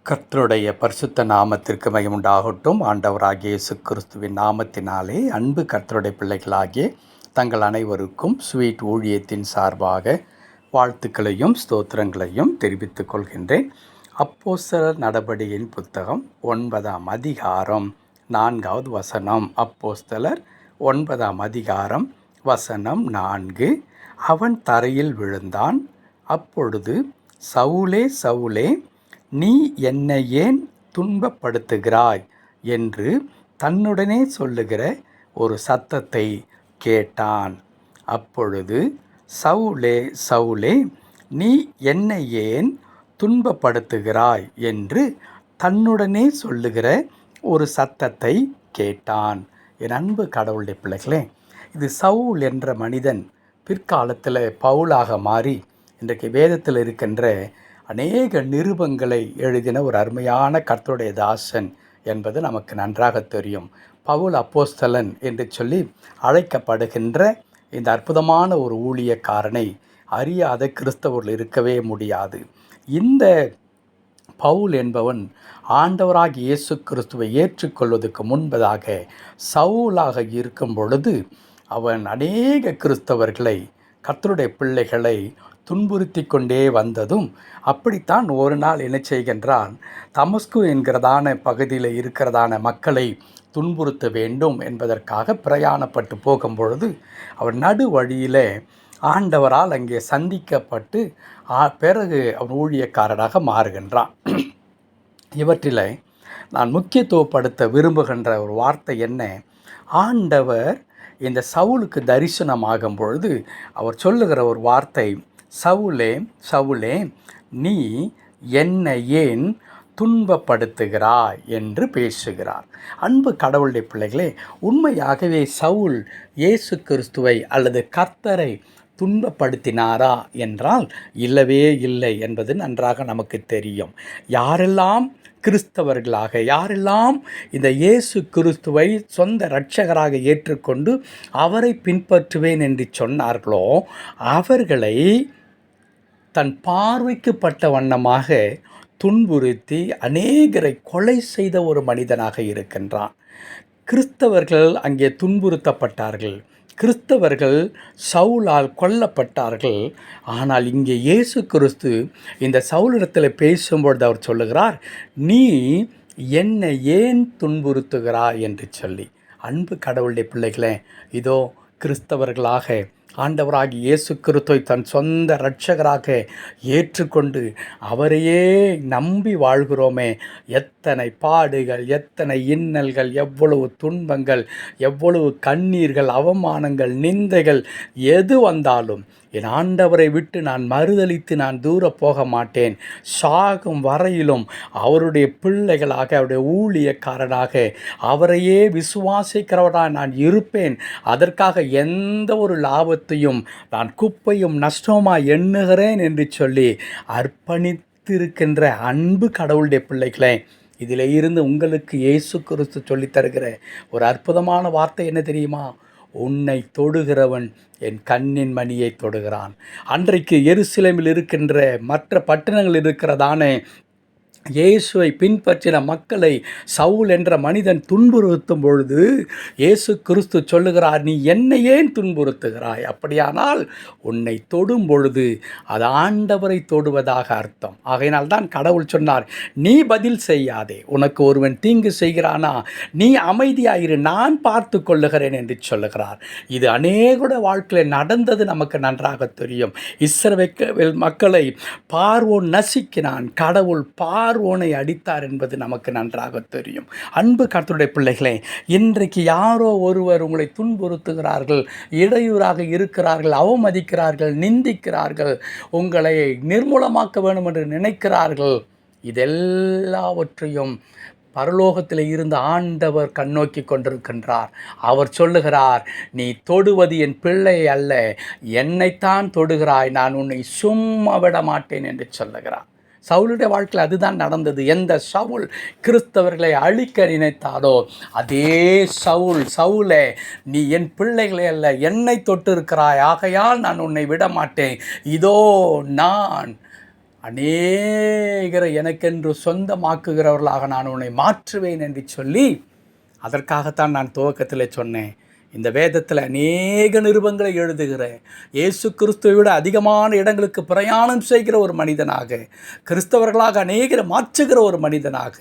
கர்த்தருடைய பரிசுத்த நாமத்திற்கு மகிமுண்டாகட்டும். ஆண்டவராகிய இயேசு கிறிஸ்துவின் நாமத்தினாலே அன்பு கர்த்தருடைய பிள்ளைகளாகிய தங்கள் அனைவருக்கும் ஸ்வீட் ஊழியத்தின் சார்பாக வாழ்த்துக்களையும் ஸ்தோத்திரங்களையும் தெரிவித்துக் கொள்கின்றேன். அப்போஸ்தலர் நடபடியின் புத்தகம் 9ஆம் அதிகாரம் 4வது வசனம். அப்போஸ்தலர் 9ஆம் அதிகாரம் வசனம் 4. அவன் தரையில் விழுந்தான். அப்பொழுது, சவுலே, சவுலே, நீ என்னை ஏன் துன்பப்படுத்துகிறாய் என்று தன்னுடனே சொல்லுகிற ஒரு சத்தத்தை கேட்டான். அப்பொழுது, சவுலே, சவுலே, நீ என்னை ஏன் துன்பப்படுத்துகிறாய் என்று தன்னுடனே சொல்லுகிற ஒரு சத்தத்தை கேட்டான். என் அன்பு கடவுளுடைய பிள்ளைகளே, இது சவுல் என்ற மனிதன் பிற்காலத்தில் பவுலாக மாறி இன்றைக்கு வேதத்தில் இருக்கின்ற அநேக நிருபங்களை எழுதின ஒரு அருமையான கர்த்தருடைய தாசன் என்பது நமக்கு நன்றாக தெரியும். பவுல் அப்போஸ்தலன் என்று சொல்லி அழைக்கப்படுகின்ற இந்த அற்புதமான ஒரு ஊழியக்காரனை அறியாத கிறிஸ்தவர்கள் இருக்கவே முடியாது. இந்த பவுல் என்பவன் ஆண்டவராகிய இயேசு கிறிஸ்துவை ஏற்றுக்கொள்வதற்கு முன்பதாக சவுலாக இருக்கும் பொழுது அவன் அநேக கிறிஸ்தவர்களை, கர்த்தருடைய பிள்ளைகளை துன்புறுத்தி கொண்டே வந்ததும், அப்படித்தான் ஒரு நாள் என்ன செய்கின்றான், தமஸ்கு என்கிறதான பகுதியில் இருக்கிறதான மக்களை துன்புறுத்த வேண்டும் என்பதற்காக பிரயாணப்பட்டு போகும்பொழுது அவன் நடு வழியில் ஆண்டவரால் அங்கே சந்திக்கப்பட்டு பிறகு அவன் ஊழியக்காரராக மாறுகின்றான். இவற்றில் நான் முக்கியத்துவப்படுத்த விரும்புகின்ற ஒரு வார்த்தை என்ன, ஆண்டவர் இந்த சவுலுக்கு தரிசனமாகும் பொழுது அவர் சொல்லுகிற ஒரு வார்த்தை, சவுலே, சவுலே, நீ என்னை ஏன் துன்பப்படுத்துகிறாய் என்று பேசுகிறார். அன்பு கடவுளுடைய பிள்ளைகளே, உண்மையாகவே சவுல் இயேசு கிறிஸ்துவை அல்லது கர்த்தரை துன்பப்படுத்தினாரா என்றால் இல்லவே இல்லை என்பது நன்றாக நமக்கு தெரியும். யாரெல்லாம் கிறிஸ்தவர்களாக, யாரெல்லாம் இந்த இயேசு கிறிஸ்துவை சொந்த இரட்சகராக ஏற்றுக்கொண்டு அவரை பின்பற்றுவேன் என்று சொன்னார்களோ அவர்களை தன் பார்வைக்கு பட்ட வண்ணமாக துன்புறுத்தி அநேகரை கொலை செய்த ஒரு மனிதனாக இருக்கின்றான். கிறிஸ்தவர்கள் அங்கே துன்புறுத்தப்பட்டார்கள், கிறிஸ்தவர்கள் சவுலால் கொல்லப்பட்டார்கள். ஆனால் இங்கே இயேசு கிறிஸ்து இந்த சவுலிடத்தில் பேசும்பொழுது அவர் சொல்லுகிறார், நீ என்னை ஏன் துன்புறுத்துகிறாய் என்று சொல்லி. அன்பு கடவுளுடைய பிள்ளைகளே, இதோ கிறிஸ்தவர்களாக ஆண்டவராகி இயேசு கிறிஸ்துவை தன் சொந்த இரட்சகராக ஏற்றுக்கொண்டு அவரையே நம்பி வாழ்கிறோமே, எத்தனை பாடுகள், எத்தனை இன்னல்கள், எவ்வளவு துன்பங்கள், எவ்வளவு கண்ணீர்கள், அவமானங்கள், நிந்தைகள் எது வந்தாலும் என் ஆண்டவரை விட்டு நான் மறுதலித்து நான் தூர போக மாட்டேன். சாகும் வரையிலும் அவருடைய பிள்ளைகளாக, அவருடைய ஊழியக்காரனாக, அவரையே விசுவாசிக்கிறவராக நான் இருப்பேன். அதற்காக எந்த ஒரு லாபத்தையும் நான் குப்பையும் நஷ்டமாக எண்ணுகிறேன் என்று சொல்லி அர்ப்பணித்திருக்கின்ற அன்பு கடவுளுடைய பிள்ளைகளே, இதில் இருந்து உங்களுக்கு இயேசு கிறிஸ்து சொல்லித் தருகிற ஒரு அற்புதமான வார்த்தை என்ன தெரியுமா? உன்னை தொடுகிறவன் என் கண்ணின் மணியை தொடுகிறான். அன்றைக்கு எருசலேமில் இருக்கின்ற மற்ற பட்டணங்கள் இருக்கிறதானே இயேசுவை பின்பற்றின மக்களை சவுல் என்ற மனிதன் துன்புறுத்தும் பொழுது இயேசு கிறிஸ்து சொல்லுகிறார், நீ என்னை ஏன் துன்புறுத்துகிறாய்? அப்படியானால் உன்னை தொடும் பொழுது அது ஆண்டவரை தொடுவதாக அர்த்தம். ஆகையினால் தான் கடவுள் சொன்னார், நீ பதில் செய்யாதே, உனக்கு ஒருவன் தீங்கு செய்கிறானா நீ அமைதியாயிரு, நான் பார்த்து கொள்ளுகிறேன் என்று சொல்லுகிறார். இது அநேக வாழ்க்கையில் நடந்தது நமக்கு நன்றாக தெரியும். இஸ்ரவேல் மக்களை பார்வோன் நசுக்கினான், கடவுள் பார்வோனை அடித்தார் என்பது நமக்கு நன்றாக தெரியும். அன்பு கர்த்தருடைய பிள்ளைகளே, இன்றைக்கு யாரோ ஒருவர் உங்களை துன்புறுத்துகிறார்கள், இடையூறாக இருக்கிறார்கள், அவமதிக்கிறார்கள், நிந்திக்கிறார்கள், உங்களை நிர்மூலமாக்க வேண்டும் என்று நினைக்கிறார்கள். இதெல்லாவற்றையும் பரலோகத்தில் இருந்து ஆண்டவர் கண்ணோக்கி கொண்டிருக்கின்றார். அவர் சொல்லுகிறார், நீ தொடுவது என் பிள்ளை அல்ல, என்னைத்தான் தொடுகிறாய், நான் உன்னை சும்மா விட மாட்டேன் என்று சொல்லுகிறார். சவுலுடைய வாழ்க்கையில் அதுதான் நடந்தது. எந்த சவுல் கிறிஸ்தவர்களை அழிக்க நினைத்தாரோ அதே சவுலே, நீ என் பிள்ளைகளை அல்ல என்னை தொட்டு இருக்கிறாய், ஆகையால் நான் உன்னை விட மாட்டேன், இதோ நான் அநேகரை எனக்கென்று சொந்தமாக்குகிறவர்களாக நான் உன்னை மாற்றுவேன் என்று சொல்லி, அதற்காகத்தான் நான் துவக்கத்தில் சொன்னேன். இந்த வேதத்தில் அநேக நிருபங்களை எழுதுகிற, இயேசு கிறிஸ்துவை விட அதிகமான இடங்களுக்கு பிரயாணம் செய்கிற ஒரு மனிதனாக, கிறிஸ்தவர்களாக அநேகரை மாற்றுகிற ஒரு மனிதனாக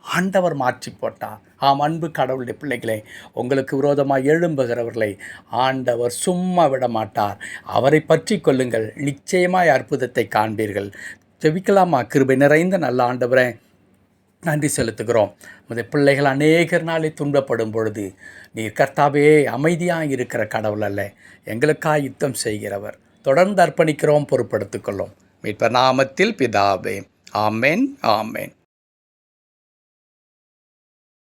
ஆண்டவர் மாற்றி போட்டார். ஆம், அன்பு கடவுளுடைய பிள்ளைகளே, உங்களுக்கு விரோதமாக எழும்புகிறவர்களை ஆண்டவர் சும்மா விட மாட்டார். அவரை பற்றி கொள்ளுங்கள், நிச்சயமாய் அற்புதத்தை காண்பீர்கள். ஜெபிக்கலாமா? கிருபை நிறைந்த நல்ல ஆண்டவரே, நன்றி செலுத்துகிறோம். உமது பிள்ளைகள் அநேகர் நாளை துன்பப்படும் பொழுது நீர் கர்த்தாவே அமைதியாக இருக்கிற கடவுள் அல்ல, எங்களுக்காக யுத்தம் செய்கிறவர். தொடர்ந்து அர்ப்பணிக்கிறோம், பொறுப்படுத்திக் கொள்ளும். மீட்பர் நாமத்தில் பிதாவே. ஆமென், ஆமென்.